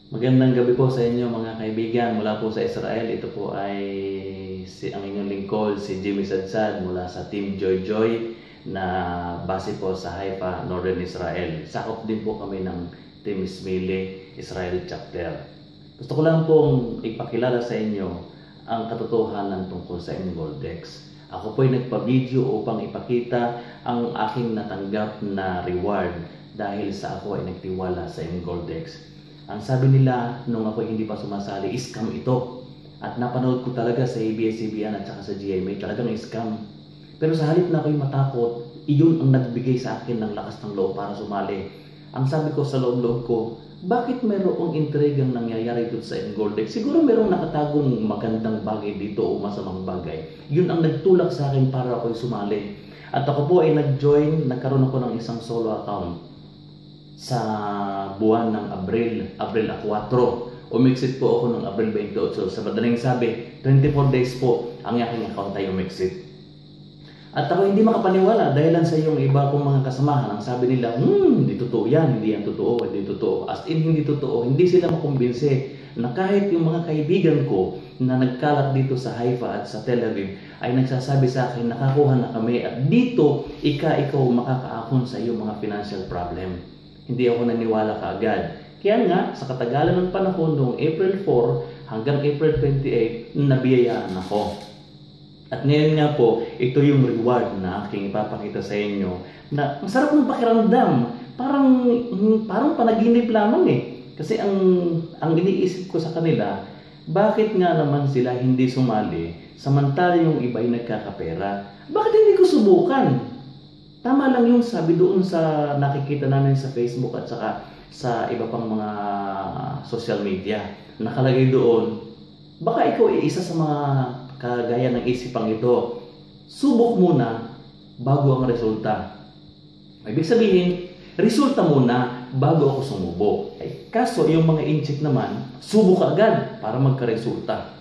Magandang gabi po sa inyo mga kaibigan mula po sa Israel. Ito po ay ang inyong lingkod, si Jimmy Sadsad mula sa Team Joy Joy na base po sa Haifa, Northern Israel. Sakop din po kami ng Team Ismaili, Israel Chapter. Gusto ko lang pong ipakilala sa inyo ang katotohanan tungkol sa Goldex. Ako po ay nagpa-video upang ipakita ang aking natanggap na reward dahil sa ako ay nagtiwala sa Goldex. Ang sabi nila nung ako hindi pa sumasali, scam ito. At napanood ko talaga sa ABS-CBN at saka sa GMA, talagang scam. Pero sa halip na ako'y matakot, iyon ang nagbigay sa akin ng lakas ng loob para sumali. Ang sabi ko sa loob-loob ko, bakit mayroong intrigang nangyayari dito sa Goldex? Siguro mayroong nakatagong magandang bagay dito o masamang bagay. Yun ang nagtulak sa akin para ako'y sumali. At ako po ay nag-join, nagkaroon ako ng isang solo account sa buwan ng Abril 4. Umexit po ako ng Abril 28. Sa madaling sabi, 24 days po ang aking account ay umexit. At ako hindi makapaniwala dahil sa yung iba kong mga kasamahan. Ang sabi nila, hindi totoo yan, hindi yan totoo, hindi totoo. As in, hindi totoo. Hindi sila makumbinse na kahit yung mga kaibigan ko na nagkalat dito sa Haifa at sa Tel Aviv ay nagsasabi sa akin, nakakuha na kami at dito, ikaw makakaahon sa iyong mga financial problem. Hindi ako naniwala kaagad. Kaya nga, sa katagalan ng panahon noong April 4 hanggang April 28, nabiyayaan ako. At ngayon nga po, ito yung reward na aking ipapakita sa inyo na ang sarap ng pakiramdam. Parang panaginip lamang eh. Kasi ang iniisip ko sa kanila, bakit nga naman sila hindi sumali samantala yung iba ay nagkakapera? Bakit hindi ko subukan? Tama lang yung sabi doon sa nakikita namin sa Facebook at saka sa iba pang mga social media. Nakalagay doon, baka ikaw ay isa sa mga kagaya ng isipang ito. Subok muna bago ang resulta. Ibig sabihin, resulta muna bago ako sumubok. Kaso yung mga inchik naman, subok agad para magkaresulta.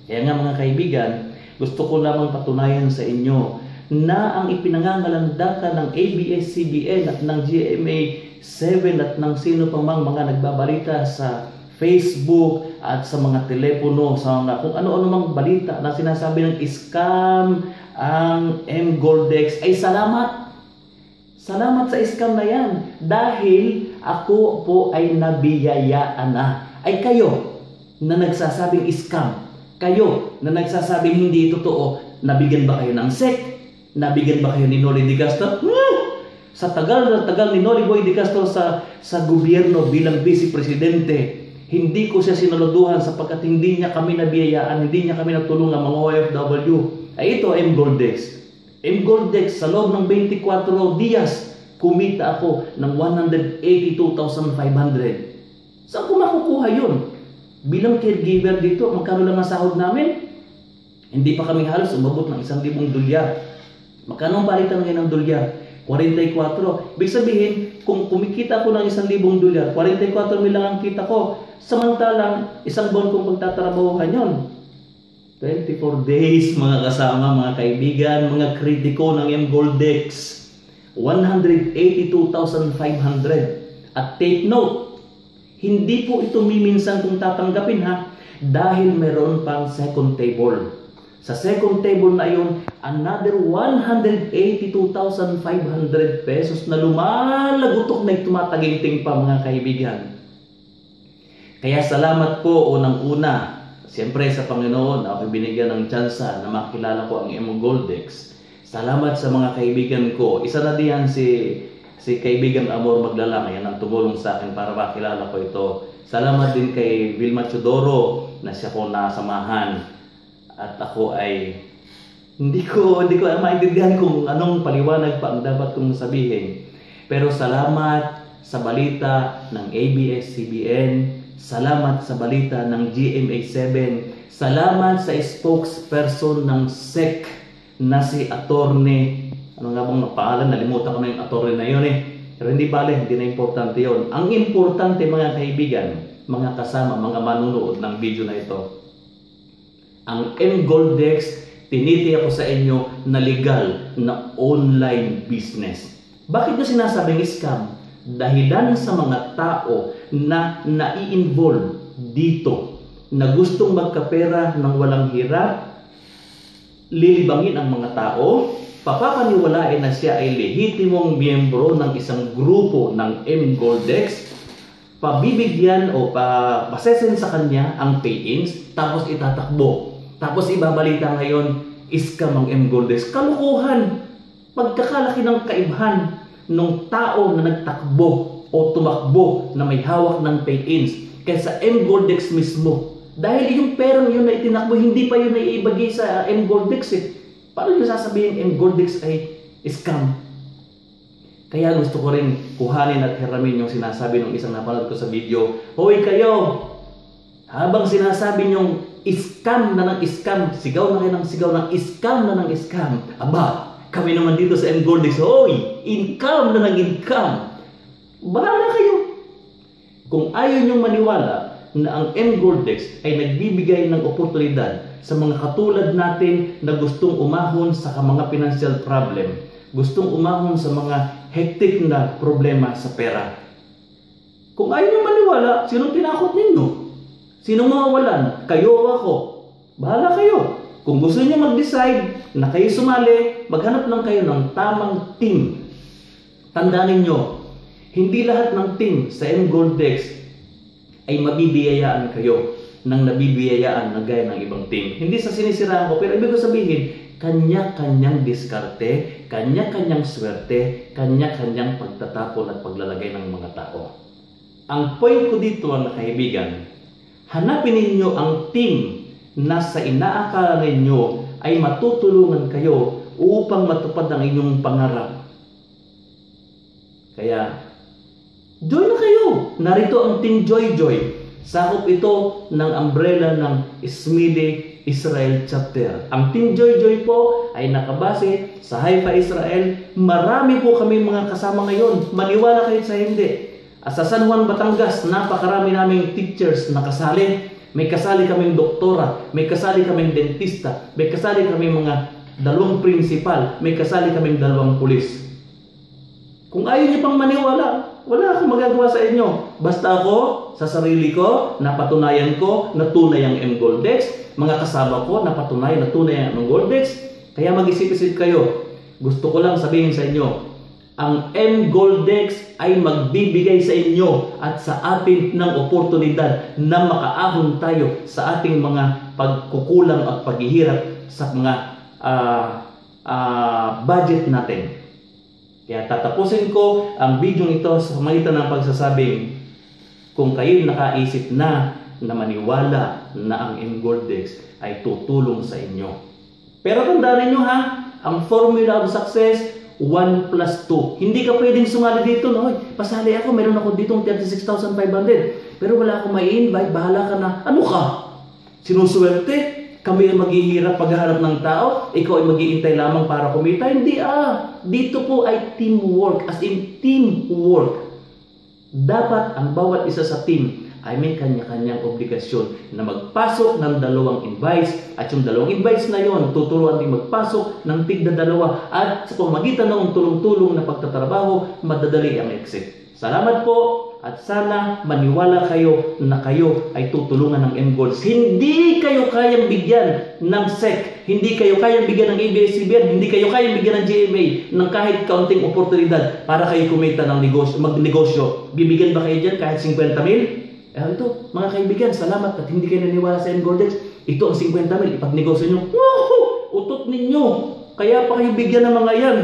Kaya nga mga kaibigan, gusto ko lamang patunayan sa inyo na ang ipinangangalandakan ng ABS-CBN at ng GMA7 at ng sino pa mang mga nagbabalita sa Facebook at sa mga telepono, sa mga kung ano-ano mang balita na sinasabi ng scam ang Goldex, ay salamat! Salamat sa scam na yan dahil ako po ay nabiyayaan na. Ay kayo na nagsasabing scam, kayo na nagsasabing hindi totoo, nabigyan ba kayo ng SEC? Nabigyan ba kayo ni Noli de Castro? Sa tagal ni Noli Boy de Castro sa gobyerno bilang vice presidente, hindi ko siya sinaluduhan sapagkat hindi niya kami nabiyayaan, hindi niya kami natulungan mga OFW. Ay ito, Goldex. Goldex, sa loob ng 24 dias, kumita ako ng 182,500. Saan ko makukuha yun? Bilang caregiver dito, magkano lang ang sahod namin? Hindi pa kami halos umabot ng 1,000 dolyar. Magkano ang palitan ngayon ng dolyar? 44. Ibig sabihin, kung kumikita ako ng 1,000 dolyar, 44 mil lang ang kita ko. Samantalang, isang buwan kong pagtatrabahuhan yon. 24 days, mga kasama, mga kaibigan, mga kritiko ng Goldex. 182,500. At take note, hindi po ito miminsan kung tatanggapin ha, dahil meron pang second table. Sa second table na yun, another 182,500 pesos na lumalagutok na tumataginting pa mga kaibigan. Kaya salamat po unang-una. Siyempre sa Panginoon, ako binigyan ng tsansa na makilala ko ang Goldex. Salamat sa mga kaibigan ko. Isa na diyan si kaibigan Amor Maglalang. Yan ang tumulong sa akin para makilala ko ito. Salamat din kay Vilma Chodoro na siya ko nasamahan. At ako ay hindi ko maintindihan kung anong paliwanag pa ang dapat kong sabihin. Pero salamat sa balita ng ABS-CBN, salamat sa balita ng GMA7, salamat sa spokesperson ng SEC na si Attorney, ano nga bang pangalan, nalimutan ko na yung attorney na yun Pero hindi bale, hindi na importante yun. Ang importante mga kaibigan, mga kasama, mga manunood ng video na ito, ang Goldex, tinitiyak ko sa inyo na legal na online business. Bakit nyo sinasabing scam? dahilan sa mga tao na nai-involve dito, na gustong magkapera ng walang hirap, lilibangin ang mga tao, papapaniwalain na siya ay lehitimong miyembro ng isang grupo ng mGoldex, pabibigyan o pasesen sa kanya ang pay-ins, tapos itatakbo. Tapos ibabalita ngayon, scam ang mGoldex. Kalukuhan! Pagkakalaki ng kaibahan ng tao na nagtakbo o tumakbo na may hawak ng pay-ins kaysa mGoldex mismo. Dahil yung perang yun na itinakbo, hindi pa yun naiibagay sa mGoldex eh. Paano nyo sasabihin mGoldex ay scam? Kaya gusto ko rin kuhanin at hiramin yung sinasabi ng isang napanood ko sa video. Hoy kayo! Habang sinasabi nyong scam na ng scam, sigaw na kayo ng sigaw ng scam na ng scam. Aba, kami naman dito sa mGoldex, hoy! Income na ng income! Bahala kayo! Kung ayaw nyong maniwala na ang mGoldex ay nagbibigay ng oportunidad sa mga katulad natin na gustong umahon sa mga financial problem, gustong umahon sa mga hectic na problema sa pera. Kung ayaw nyo maniwala, sinong tinakot ninyo? Sinong mawawalan? Kayo o ako? Bahala kayo. Kung gusto niyo mag-decide na kayo sumali, maghanap lang kayo ng tamang team. Tandaan ninyo, hindi lahat ng team sa mGoldex ay mabibiyayaan kayo ng nabibiyayaan na gaya ng ibang team. Hindi sa sinisiraan ko, pero ibig ko sabihin, kanya-kanyang diskarte, kanya-kanyang swerte, kanya-kanyang pagtatapon at paglalagay ng mga tao. Ang point ko dito, mga kaibigan, hanapin ninyo ang team na sa inaakala ninyo ay matutulungan kayo upang matupad ang inyong pangarap. Kaya, join na kayo! Narito ang Team Joy Joy. Sakop ito ng umbrella ng SMIDE Israel Chapter. Ang Team Joy Joy po ay nakabase sa Haifa, Israel. Marami po kami mga kasama ngayon. Maniwala kayo sa hindi. Sa San Juan, Batangas, napakarami naming teachers na kasali. May kasali kaming doktora, may kasali kaming dentista, may kasali kaming mga 2 principal, may kasali kaming 2 pulis. Kung ayaw niyo pang maniwala, wala akong magagawa sa inyo. Basta ako, sa sarili ko, napatunayan ko na tunay ang mGoldex. Mga kasama ko, napatunayan na tunay ang mGoldex. Kaya mag-isip-isip kayo. Gusto ko lang sabihin sa inyo, ang mGoldex ay magbibigay sa inyo at sa atin ng oportunidad na makaahon tayo sa ating mga pagkukulang at paghihirap sa mga budget natin. Kaya tatapusin ko ang video ito sa pamagitan ng pagsasabing, kung kayo nakaisip na maniwala na ang mGoldex ay tutulong sa inyo. Pero tandaan niyo ha, ang formula of success, 1+2. Hindi ka pwedeng sumali dito, no? Pasali ako, meron ako ditong 36,500. Pero wala akong mai-invite, bahala ka na. Ano ka? Sinusuwerte? Kami ang maghihirap paghahanap ng tao, ikaw ay mag-iintay lamang para kumita. Hindi dito po ay teamwork, as in teamwork. Dapat ang bawat isa sa team ay may kanya-kanyang obligasyon na magpasok ng 2 invites at yung 2 invites na yon tuturuan din magpasok ng tigda-2 at sa pamamagitan ng tulong-tulong na pagtatrabaho, madadali ang exit. Salamat po! At sana maniwala kayo na kayo ay tutulungan ng mGoldex. Hindi kayo kayang bigyan ng SEC, hindi kayo kayang bigyan ng ABS-CBN, hindi kayo kayang bigyan ng GMA ng kahit kaunting oportunidad para kayo kumita ng negosyo, magnegosyo. Bibigyan ba kayo dyan kahit 50,000? Ito, mga kaibigan, salamat at hindi kayo naniwala sa mGoldex. Ito ang 50,000, ipagnegosyo nyo. Woohoo! Utot ninyo! Kaya pa kayo bigyan ng mga yan.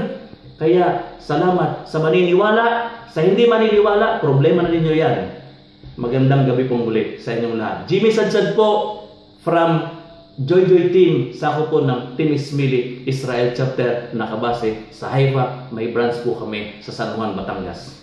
Kaya, salamat sa maniniwala. Sa hindi maniniwala, problema na ninyo yan. Magandang gabi pong muli sa inyong lahat. Jimmy Sadsad po from Joy Joy Team. Sako po ng Team SMIDE Israel Chapter nakabase sa Haifa. May branch po kami sa San Juan, Batangas.